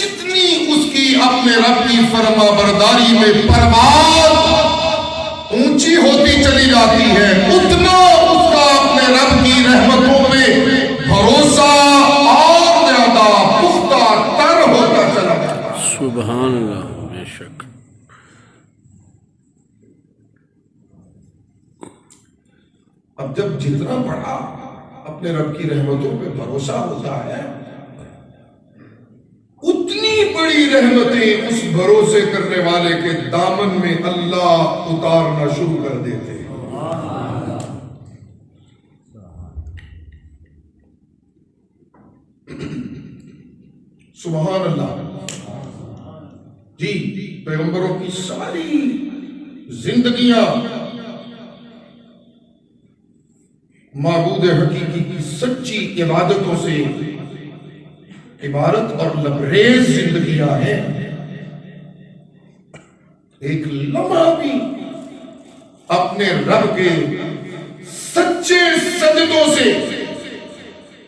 جتنی اس کی اپنے رب کی فرما برداری میں پرواز اونچی ہوتی چلی جاتی ہے، اتنا اس کا اپنے رب کی رحمتوں میں بھروسہ اور زیادہ پختہ تر ہوتا چلا جاتا ہے۔ سبحان اللہ، بے شک۔ اب جب جتنا بڑا اپنے رب کی رحمتوں پہ بھروسہ ہوتا ہے، اتنی بڑی رحمتیں اس بھروسے کرنے والے کے دامن میں اللہ اتارنا شروع کر دیتے ہیں۔ سبحان اللہ۔ جی، پیغمبروں کی ساری زندگیاں معبود حقیقی کی سچی عبادتوں سے عبارت اور لبریز زندگیاں ہیں۔ ایک لمحہ بھی اپنے رب کے سچے سجدوں سے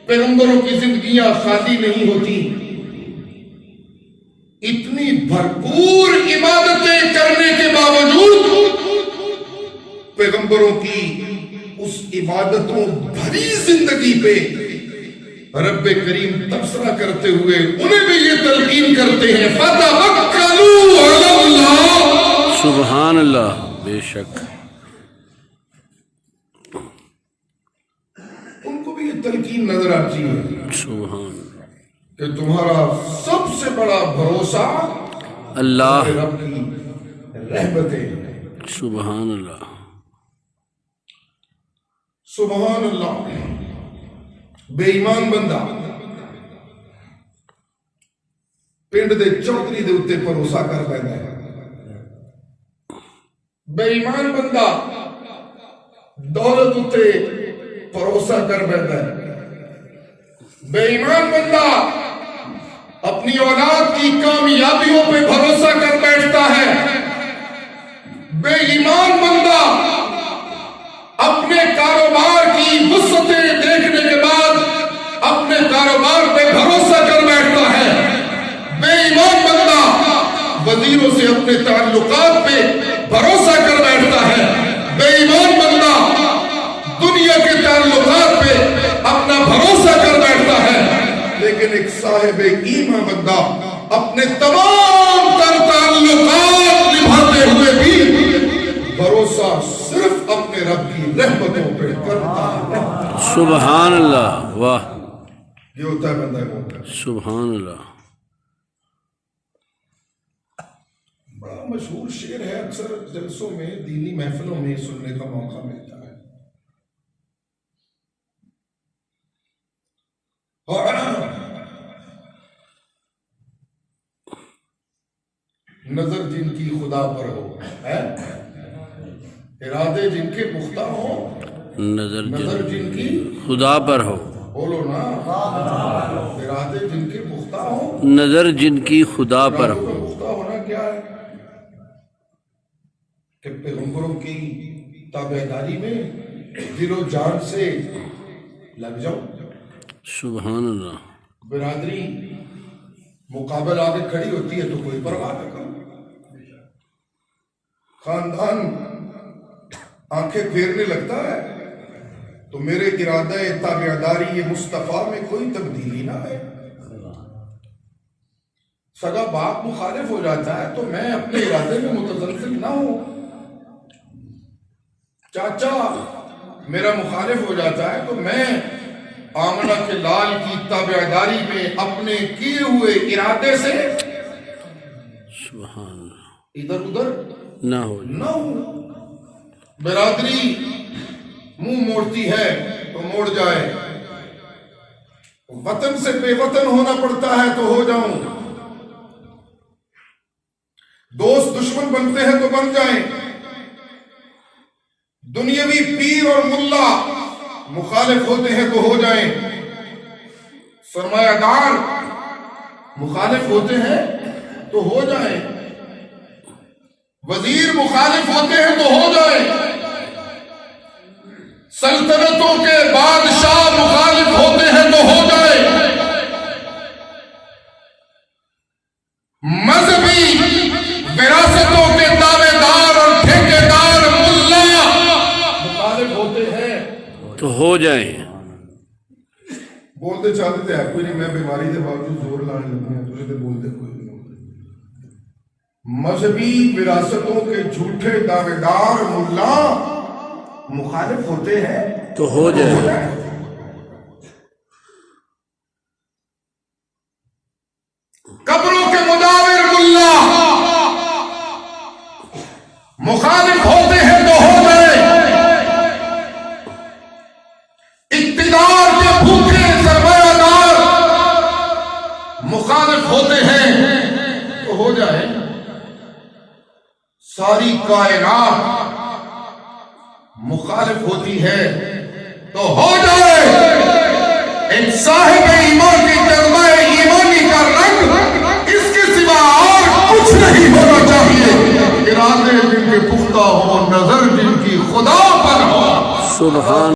پیغمبروں کی زندگیاں خالی نہیں ہوتی۔ اتنی بھرپور عبادتیں کرنے کے باوجود پیغمبروں کی اس عبادتوں بھری زندگی پہ رب کریم تبصرہ کرتے ہوئے انہیں بھی یہ تلقین کرتے ہیں، فَتَوَكَّلُوا عَلَى اللَّهِ۔ سبحان اللہ، بے شک۔ ان کو بھی یہ تلقین نظر آتی ہے سبحان کہ تمہارا سب سے بڑا بھروسہ اللہ، رب کی رحمتیں ہیں۔ سبحان اللہ۔ سبحان اللہ۔ بے ایمان بندہ پنڈ دے چوکری دے اتے بھروسہ کر پیندا ہے، بے ایمان بندہ دولت اتے بھروسہ کر پیندا ہے، بے ایمان بندہ اپنی اولاد کی کامیابیوں پہ بھروسہ کر بیٹھتا ہے، بے ایمان بندہ اپنے کاروبار کی وسعتیں دیکھنے کے بعد اپنے کاروبار پہ بھروسہ کر بیٹھتا ہے، بے ایمان بندہ وزیروں سے اپنے تعلقات پہ بھروسہ کر بیٹھتا ہے، بے ایمان بندہ دنیا کے تعلقات پہ اپنا بھروسہ کر بیٹھتا ہے، لیکن ایک صاحب ایمان بندہ اپنے تمام تر تعلقات نبھاتے ہوئے بھی بھروسہ صرف اپنے رب کی رحمتوں پہ کرتا ہے۔ سبحان اللہ، واہ، یہ ہوتا ہے بندہ مومن۔ سبحان اللہ۔ بڑا مشہور شعر ہے، اکثر جلسوں میں دینی محفلوں میں سننے کا موقع ملتا ہے۔ نظر جن کی خدا پر ہو، ارادے جن کے پختہ ہوں، نظر جن کی خدا پر ہو، بولو نا، ارادے جن کے پختہ ہوں، نظر جن کی خدا پر ارادوں ہو۔ کا پختہ ہونا کیا ہے کہ پیغمبروں کی تابعداری میں دل و جان سے لگ جاؤ۔ سبحان اللہ۔ برادری مقابل آگے کھڑی ہوتی ہے تو کوئی پرواہ نہ کرو، خاندان آنکھیں پھیرنے لگتا ہے تو میرے ارادہ تابعداری یہ مصطفیٰ میں کوئی تبدیلی نہ ہے۔ سگا باپ مخالف ہو جاتا ہے تو میں اپنے ارادے میں متزلزل نہ ہوں، چاچا میرا مخالف ہو جاتا ہے تو میں آمنہ کے لال کی تابعداری میں اپنے کیے ہوئے ارادے سے سبحان اللہ، ادھر ادھر نہ ہو جائے۔ نہ ہوں۔ برادری منہ موڑتی ہے تو موڑ جائے، وطن سے بے وطن ہونا پڑتا ہے تو ہو جاؤں، دوست دشمن بنتے ہیں تو بن جائیں، دنیاوی پیر اور ملا مخالف ہوتے ہیں تو ہو جائیں، سرمایہ دار مخالف ہوتے ہیں تو ہو جائیں، وزیر مخالف ہوتے ہیں تو ہو جائیں، سلطنتوں کے بادشاہ مخالف ہوتے ہیں تو ہو جائیں، مذہبی وراثتوں کے دعوے دار اور ٹھیکیدار ملا مخالف ہوتے ہیں تو ہو جائیں. بولتے چاہتے تھے کوئی نہیں، میں بیماری کے باوجود زور لانے لگے ہیں، تجھے تو بولتے کوئی نہیں ہوتے. مذہبی وراثتوں کے جھوٹے دعوے دار ملا مخالف ہوتے ہیں تو ہو جائیں. قبروں کے مداور ملا مخالف ہوتے ہیں تو ہو جائے. اقتدار کے بھوکے سرمایہ دار مخالف ہوتے ہیں تو ہو جائے. ساری کائنات مخالف ہوتی ہے تو ہو جائے. ایک صاحب ایمان کی جذبہ ایمانی کا رنگ اس کے سوا اور کچھ نہیں ہونا چاہیے. ارادے جن کے پختہ ہو، نظر جن کی خدا پر ہو. سبحان